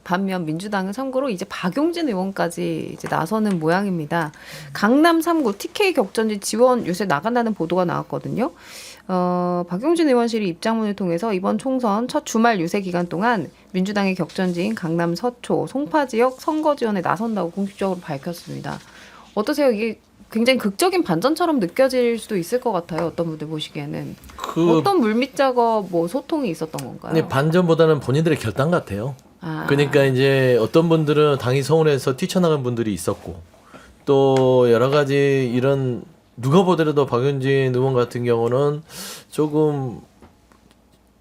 반면 민주당은 참고로 이제 박용진 의원까지 이제 나서는 모양입니다. 강남 3구 TK 격전지 지원 요새 나간다는 보도가 나왔거든요. 박용진 의원실이 입장문을 통해서 이번 총선 첫 주말 유세 기간 동안 민주당의 격전지인 강남 서초, 송파 지역 선거 지원에 나선다고 공식적으로 밝혔습니다. 어떠세요? 이게 굉장히 극적인 반전처럼 느껴질 수도 있을 것 같아요. 어떤 분들 보시기에는. 어떤 물밑 작업, 뭐 소통이 있었던 건가요? 네, 반전보다는 본인들의 결단 같아요. 그러니까 이제 어떤 분들은 당이 서운해서 뛰쳐나간 분들이 있었고 또 여러 가지 이런 누가 보더라도 박용진 의원 같은 경우는 조금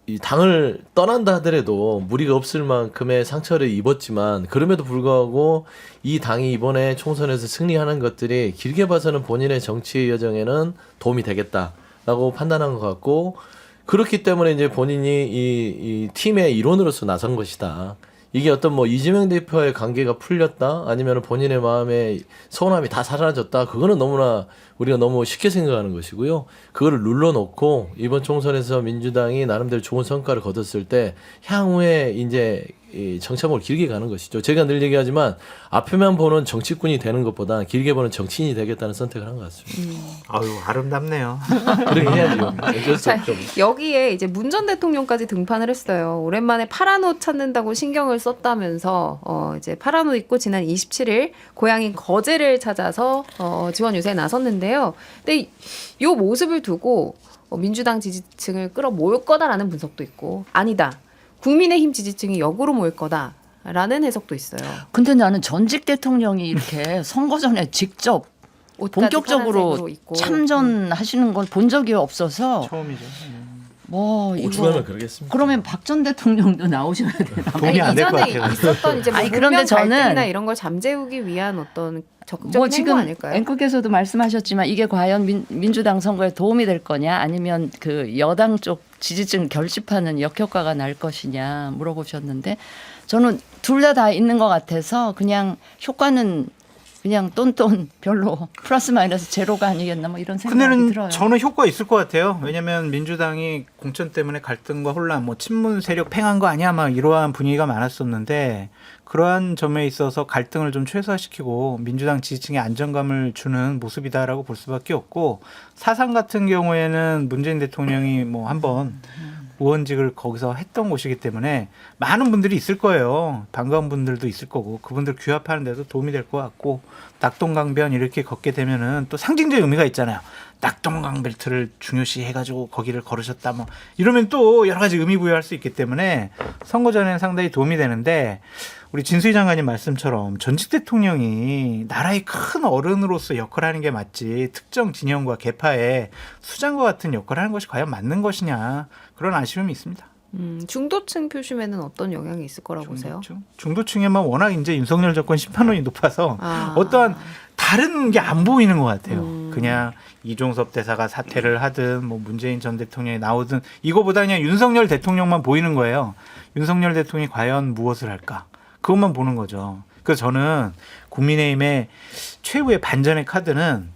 이 당을 떠난다 하더라도 무리가 없을 만큼의 상처를 입었지만 그럼에도 불구하고 이 당이 이번에 총선에서 승리하는 것들이 길게 봐서는 본인의 정치 여정에는 도움이 되겠다라고 판단한 것 같고 그렇기 때문에 이제 본인이 이 팀의 일원으로서 나선 것이다. 이게 어떤 뭐 이재명 대표의 관계가 풀렸다 아니면 본인의 마음에 서운함이 다 사라졌다 그거는 너무나 우리가 너무 쉽게 생각하는 것이고요. 그거를 눌러놓고 이번 총선에서 민주당이 나름대로 좋은 성과를 거뒀을 때 향후에 이제 이 정착을 길게 가는 것이죠. 제가 늘 얘기하지만 앞에만 보는 정치꾼이 되는 것보다 길게 보는 정치인이 되겠다는 선택을 한 것 같습니다. 아유 아름답네요. 그렇게 해야죠. 어쩔 수 없죠. 여기에 이제 문 전 대통령까지 등판을 했어요. 오랜만에 파란 옷 찾는다고 신경을 썼다면서 이제 파란 옷 입고 지난 27일 고향인 거제를 찾아서 지원 유세에 나섰는데요. 근데 이 모습을 두고 민주당 지지층을 끌어모을 거다라는 분석도 있고 아니다. 국민의힘 지지층이 역으로 모일 거다라는 해석도 있어요. 근데 나는 전직 대통령이 이렇게 선거 전에 직접 본격적으로 참전하시는 걸 본 적이 없어서 처음이죠. 뭐 오죽하면 이거 그러겠습니다. 그러면 박 전 대통령도 나오셔야 되나? 도움이 안 될 것 이전에 같아요. 있었던 이제 뭐 아니, 그런데 문명 저는 갈등이나 이런 걸 잠재우기 위한 어떤 적극적인 뭐 행보 지금 아닐까요? 앵커께서도 말씀하셨지만 이게 과연 민주당 선거에 도움이 될 거냐 아니면 그 여당 쪽 지지층 결집하는 역효과가 날 것이냐 물어보셨는데 저는 둘 다 있는 것 같아서 그냥 효과는 그냥 똔똔 별로 플러스 마이너스 제로가 아니겠나 뭐 이런 생각이 근데는 들어요. 저는 효과 있을 것 같아요. 왜냐하면 민주당이 공천 때문에 갈등과 혼란, 뭐 친문 세력 팽한 거 아니야, 막 이러한 분위기가 많았었는데 그러한 점에 있어서 갈등을 좀 최소화시키고 민주당 지지층에 안정감을 주는 모습이다라고 볼 수밖에 없고 사상 같은 경우에는 문재인 대통령이 뭐 한번 의원직을 거기서 했던 곳이기 때문에 많은 분들이 있을 거예요. 반가운 분들도 있을 거고 그분들 규합하는 데도 도움이 될 것 같고 낙동강변 이렇게 걷게 되면은 또 상징적 의미가 있잖아요. 낙동강벨트를 중요시 해가지고 거기를 걸으셨다 뭐 이러면 또 여러 가지 의미 부여할 수 있기 때문에 선거 전에는 상당히 도움이 되는데 우리 진수희 장관님 말씀처럼 전직 대통령이 나라의 큰 어른으로서 역할을 하는 게 맞지 특정 진영과 계파의 수장과 같은 역할을 하는 것이 과연 맞는 것이냐 그런 아쉬움이 있습니다. 중도층 표심에는 어떤 영향이 있을 거라고 보세요? 중도층에만 워낙 이제 윤석열 정권 심판론이 높아서 어떠한 다른 게 안 보이는 것 같아요. 그냥 이종섭 대사가 사퇴를 하든 뭐 문재인 전 대통령이 나오든 이거보다 그냥 윤석열 대통령만 보이는 거예요. 윤석열 대통령이 과연 무엇을 할까? 그것만 보는 거죠. 그래서 저는 국민의힘의 최후의 반전의 카드는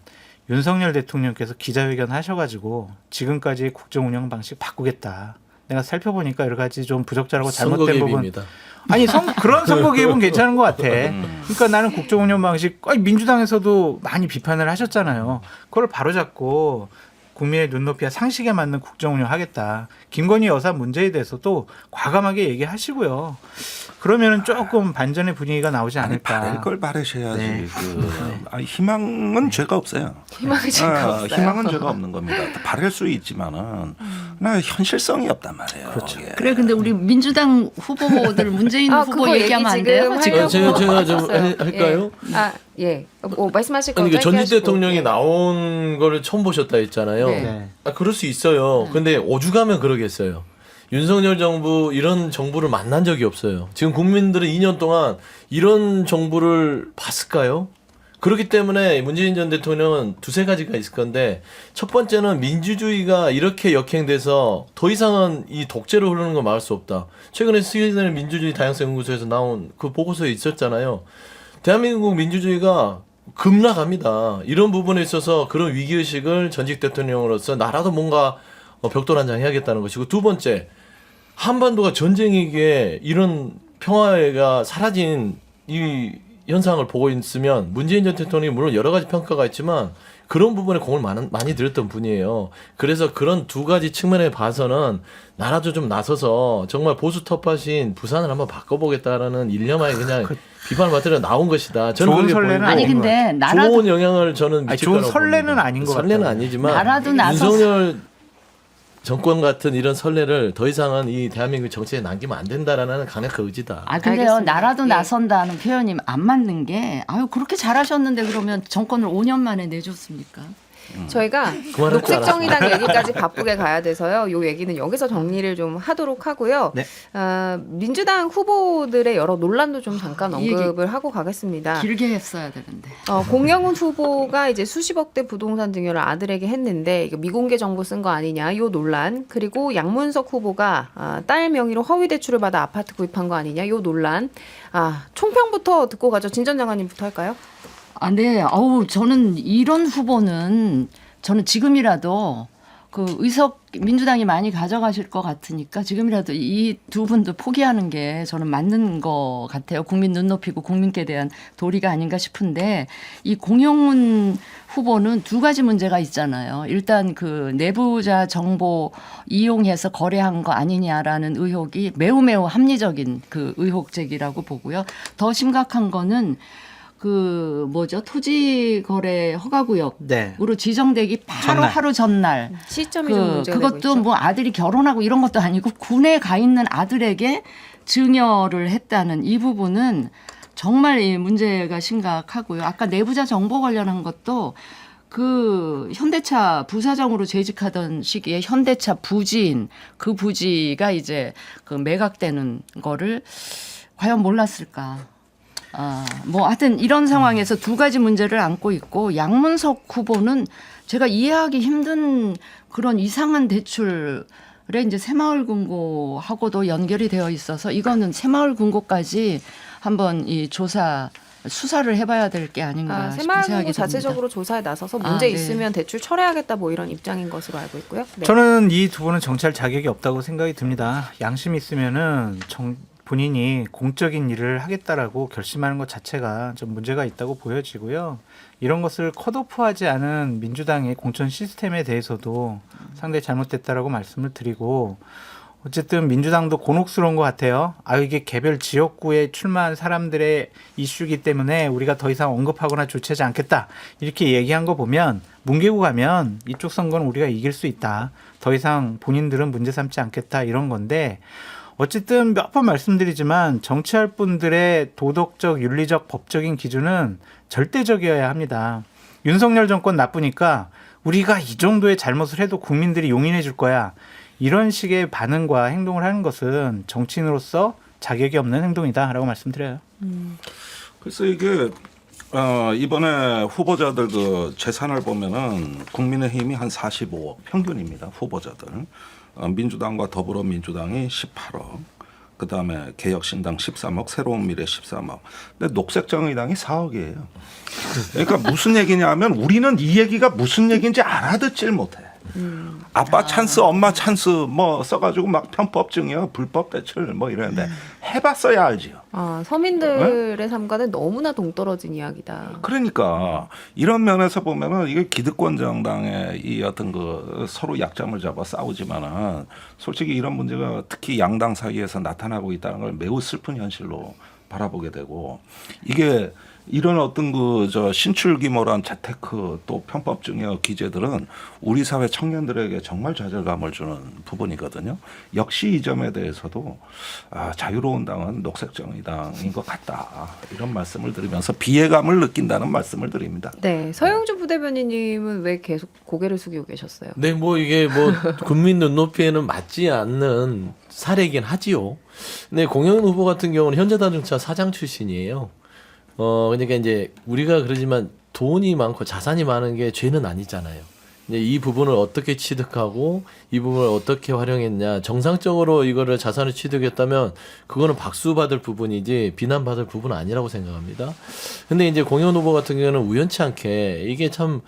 윤석열 대통령께서 기자회견 하셔가지고 지금까지 국정 운영 방식 바꾸겠다. 내가 살펴보니까 여러 가지 좀 부적절하고 잘못된 부분. 아니 그런 선거 개입은 괜찮은 것 같아. 그러니까 나는 국정 운영 방식 민주당에서도 많이 비판을 하셨잖아요. 그걸 바로잡고 국민의 눈높이와 상식에 맞는 국정 운영하겠다. 김건희 여사 문제에 대해서도 과감하게 얘기하시고요. 그러면은 조금 반전의 분위기가 나오지 않을까. 바랄 걸 바르셔야지. 네. 희망은 죄가 없어요. 희망이 죄가 없어요. 희망은 죄가 없는 겁니다. 바랄 수 있지만은 나 현실성이 없단 말이에요. 그렇죠. 예. 그래 근데 우리 민주당 후보들 문재인 후보 얘기하면 안 돼요? 지금 제가 좀 할까요? 예. 뭐 말씀하실 거 그러니까 전직 대통령이 나온 거를 처음 보셨다 했잖아요. 네. 그럴 수 있어요. 근데 오죽하면 그러겠어요. 윤석열 정부 이런 정부를 만난 적이 없어요. 지금 국민들은 2년 동안 이런 정부를 봤을까요? 그렇기 때문에 문재인 전 대통령은 두세 가지가 있을 건데 첫 번째는 민주주의가 이렇게 역행돼서 더 이상은 이 독재로 흐르는 거 막을 수 없다. 최근에 스웨덴 민주주의 다양성 연구소에서 나온 그 보고서에 있었잖아요. 대한민국 민주주의가 급락합니다. 이런 부분에 있어서 그런 위기의식을 전직 대통령으로서 나라도 뭔가 벽돌 한 장 해야겠다는 것이고 두 번째 한반도가 전쟁이기에 이런 평화가 사라진 이 현상을 보고 있으면 문재인 전 대통령이 물론 여러 가지 평가가 있지만 그런 부분에 공을 많이 들였던 분이에요. 그래서 그런 두 가지 측면에 봐서는 나라도 좀 나서서 정말 보수 텃밭인 부산을 한번 바꿔보겠다라는 일념하에 그냥 비판을 받으려 나온 것이다. 저는 좋은 그렇게 설레는 보이고 아니 근데 나라도 좋은 영향을 저는 미칠 좋은 거라고 설레는 봅니다. 아닌 것 설레는 같아요. 아니지만 나라도 나서서 윤석열 정권 같은 이런 선례를 더 이상은 이 대한민국 정치에 남기면 안 된다라는 강력한 의지다. 아 근데요 알겠습니다. 나라도 예. 나선다는 표현이 안 맞는 게 아유 그렇게 잘하셨는데 그러면 정권을 5년 만에 내줬습니까? 저희가 그만할 줄 녹색정의당 얘기까지 바쁘게 가야 돼서요. 요 얘기는 여기서 정리를 좀 하도록 하고요. 네. 민주당 후보들의 여러 논란도 좀 잠깐 이 얘기 언급을 하고 가겠습니다. 길게 했어야 되는데. 공영훈 후보가 이제 수십억대 부동산 증여를 아들에게 했는데 이거 미공개 정보 쓴 거 아니냐 요 논란, 그리고 양문석 후보가 딸 명의로 허위 대출을 받아 아파트 구입한 거 아니냐 요 논란. 총평부터 듣고 가죠. 진 전 장관님부터 할까요? 아, 네. 어우, 저는 이런 후보는 저는 지금이라도 그 의석 민주당이 많이 가져가실 것 같으니까 지금이라도 이 두 분도 포기하는 게 저는 맞는 것 같아요. 국민 눈높이고 국민께 대한 도리가 아닌가 싶은데 이 공영훈 후보는 두 가지 문제가 있잖아요. 일단 그 내부자 정보 이용해서 거래한 거 아니냐라는 의혹이 매우 합리적인 그 의혹 제기라고 보고요. 더 심각한 거는 그 뭐죠 토지 거래 허가구역으로 네. 지정되기 바로 전날. 하루 전날 시점이 좀 문제가 되고 그것도 있죠. 뭐 아들이 결혼하고 이런 것도 아니고 군에 가 있는 아들에게 증여를 했다는 이 부분은 정말 이 문제가 심각하고요. 아까 내부자 정보 관련한 것도 그 현대차 부사장으로 재직하던 시기에 현대차 부지인 그 부지가 이제 그 매각되는 거를 과연 몰랐을까? 뭐 하여튼 이런 상황에서 두 가지 문제를 안고 있고 양문석 후보는 제가 이해하기 힘든 그런 이상한 대출에 이제 새마을금고하고도 연결이 되어 있어서 이거는 새마을금고까지 한번 이 수사를 해봐야 될 게 아닌가 싶은 생각이 새마을금고 듭니다. 자체적으로 조사에 나서서 문제 네. 있으면 대출 철회하겠다 뭐 이런 입장인 것으로 알고 있고요. 네. 저는 이 두 분은 정치할 자격이 없다고 생각이 듭니다. 양심 있으면은 본인이 공적인 일을 하겠다라고 결심하는 것 자체가 좀 문제가 있다고 보여지고요. 이런 것을 컷오프하지 않은 민주당의 공천 시스템에 대해서도 상당히 잘못됐다라고 말씀을 드리고, 어쨌든 민주당도 곤혹스러운 것 같아요. 이게 개별 지역구에 출마한 사람들의 이슈이기 때문에 우리가 더 이상 언급하거나 조치하지 않겠다 이렇게 얘기한 거 보면 뭉개고 가면 이쪽 선거는 우리가 이길 수 있다, 더 이상 본인들은 문제 삼지 않겠다 이런 건데, 어쨌든 몇 번 말씀드리지만 정치할 분들의 도덕적, 윤리적, 법적인 기준은 절대적이어야 합니다. 윤석열 정권 나쁘니까 우리가 이 정도의 잘못을 해도 국민들이 용인해 줄 거야, 이런 식의 반응과 행동을 하는 것은 정치인으로서 자격이 없는 행동이다라고 말씀드려요. 그래서 이게 이번에 후보자들 그 재산을 보면은 국민의힘이 한 45억 평균입니다. 후보자들. 민주당과 더불어민주당이 18억, 그 다음에 개혁신당 13억, 새로운 미래 13억. 근데 녹색정의당이 4억이에요. 그러니까 무슨 얘기냐면 우리는 이 얘기가 무슨 얘기인지 알아듣질 못해. 아빠 찬스, 엄마 찬스 뭐 써가지고 막 편법 증여, 불법 대출 뭐 이러는데 해봤어야 알지요. 서민들의 삶과는 너무나 동떨어진 이야기다. 그러니까 이런 면에서 보면은 이게 기득권 정당의 이 어떤 그 서로 약점을 잡아 싸우지만은 솔직히 이런 문제가 특히 양당 사이에서 나타나고 있다는 걸 매우 슬픈 현실로 바라보게 되고, 이게 이런 어떤 그 신출귀몰한 재테크 또 편법 증여 기재들은 우리 사회 청년들에게 정말 좌절감을 주는 부분이거든요. 역시 이 점에 대해서도 자유로운 당은 녹색정의당인 것 같다, 이런 말씀을 드리면서 비애감을 느낀다는 말씀을 드립니다. 네, 서영주 부대변인님은 왜 계속 고개를 숙이고 계셨어요? 네, 뭐 이게 뭐 국민 눈높이에는 맞지 않는 사례이긴 하지요. 근데 공영훈 후보 같은 경우는 현대자동차 사장 출신이에요. 그러니까 이제 우리가 그러지만 돈이 많고 자산이 많은 게 죄는 아니잖아요. 이제 이 부분을 어떻게 취득하고 이 부분을 어떻게 활용했냐, 정상적으로 이거를 자산을 취득했다면 그거는 박수 받을 부분이지 비난받을 부분은 아니라고 생각합니다. 근데 이제 공영훈 후보 같은 경우는 우연치 않게 이게 참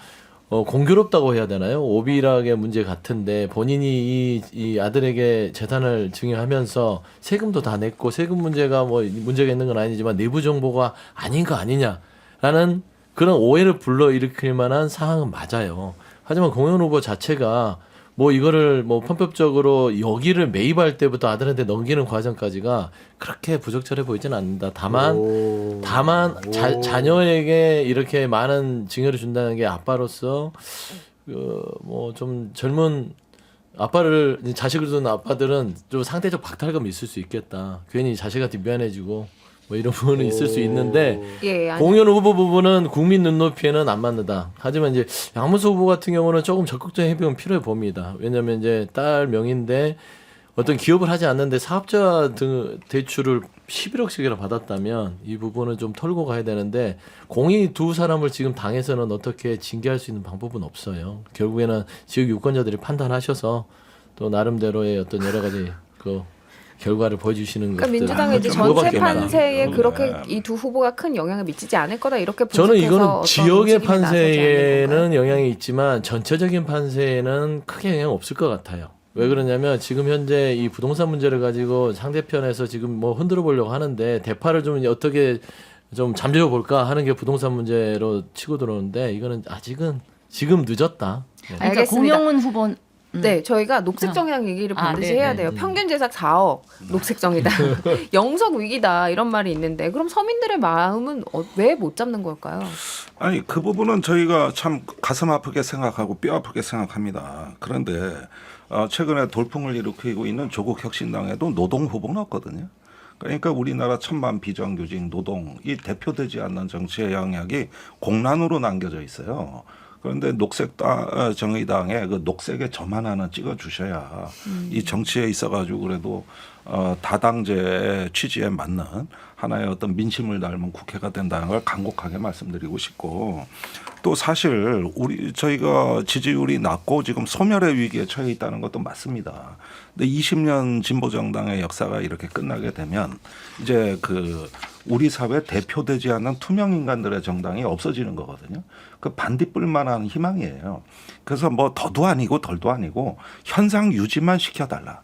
공교롭다고 해야 되나요? 오비락의 문제 같은데 본인이 이 아들에게 재산을 증여하면서 세금도 다 냈고 세금 문제가 뭐 문제가 있는 건 아니지만 내부 정보가 아닌 거 아니냐라는 그런 오해를 불러일으킬 만한 상황은 맞아요. 하지만 공현 후보 자체가 뭐 이거를 뭐 편법적으로 여기를 매입할 때부터 아들한테 넘기는 과정까지가 그렇게 부적절해 보이지는 않는다. 다만 자녀에게 이렇게 많은 증여를 준다는 게 아빠로서 뭐 좀 젊은 아빠를 자식을 두는 아빠들은 좀 상대적 박탈감이 있을 수 있겠다. 괜히 자식한테 미안해지고 뭐 이런 부분은 있을 수 있는데 예, 아니, 공현 후보 부분은 국민 눈높이에는 안 맞는다. 하지만 이제 양문수 후보 같은 경우는 조금 적극적인 해명은 필요해 봅니다. 왜냐하면 이제 딸 명의인데 어떤 기업을 하지 않는데 사업자 등 대출을 11억씩이나 받았다면 이 부분은 좀 털고 가야 되는데 공이 두 사람을 지금 당해서는 어떻게 징계할 수 있는 방법은 없어요. 결국에는 지역 유권자들이 판단하셔서 또 나름대로의 어떤 여러 가지 그 결과를 보여주시는 그러니까 것들. 민주당의 이제 좀 전체 그거밖에 없다. 판세에 음, 그렇게 네. 이 두 후보가 큰 영향을 미치지 않을 거다 이렇게 저는 분석해서 이거는 어떤 지역의 움직임에 나서지 않는 판세에는 건가요? 영향이 있지만 전체적인 판세에는 크게 영향 없을 것 같아요. 왜 그러냐면 지금 현재 이 부동산 문제를 가지고 상대편에서 지금 뭐 흔들어 보려고 하는데 대파를 좀 어떻게 좀 잠재워 볼까 하는 게 부동산 문제로 치고 들어오는데 이거는 아직은 지금 늦었다. 네. 그러니까 알겠습니다. 공영훈 후보는 네, 저희가 녹색 정의당 얘기를 반드시 네, 해야 네. 돼요. 평균 재산 4억, 녹색 정의당. 영석 위기다 이런 말이 있는데 그럼 서민들의 마음은 왜 못 잡는 걸까요? 아니 그 부분은 저희가 참 가슴 아프게 생각하고 뼈 아프게 생각합니다. 그런데 최근에 돌풍을 일으키고 있는 조국 혁신당에도 노동 후보는 없거든요. 그러니까 우리나라 천만 비정규직 노동 이 대표되지 않는 정치의 영향이 공란으로 남겨져 있어요. 그런데 녹색 정의당에 그 녹색의 점 하나는 찍어 주셔야 이 정치에 있어가지고 그래도 다당제 취지에 맞는 하나의 어떤 민심을 닮은 국회가 된다는 걸 간곡하게 말씀드리고 싶고 또 사실 저희가 지지율이 낮고 지금 소멸의 위기에 처해 있다는 것도 맞습니다. 근데 20년 진보 정당의 역사가 이렇게 끝나게 되면 이제 그 우리 사회 대표되지 않는 투명 인간들의 정당이 없어지는 거거든요. 그 반딧불만한 희망이에요. 그래서 뭐 더도 아니고 덜도 아니고 현상 유지만 시켜달라.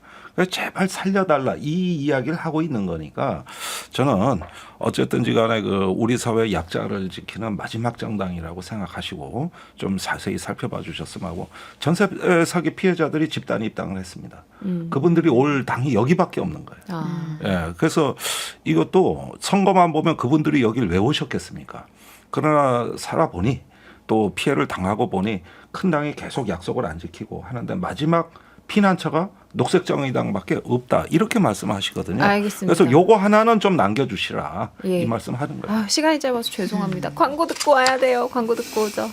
제발 살려달라 이 이야기를 하고 있는 거니까 저는 어쨌든지 간에 그 우리 사회 약자를 지키는 마지막 정당이라고 생각하시고 좀 자세히 살펴봐 주셨으면 하고 전세 사기 피해자들이 집단 입당을 했습니다. 그분들이 올 당이 여기밖에 없는 거예요. 아. 예, 그래서 이것도 선거만 보면 그분들이 여길 왜 오셨겠습니까? 그러나 살아보니 또 피해를 당하고 보니 큰 당이 계속 약속을 안 지키고 하는데 마지막 피난처가 녹색정의당밖에 없다 이렇게 말씀하시거든요. 알겠습니다. 그래서 요거 하나는 좀 남겨주시라 예. 이 말씀하는 거예요. 시간이 짧아서 죄송합니다. 광고 듣고 와야 돼요. 광고 듣고 오죠.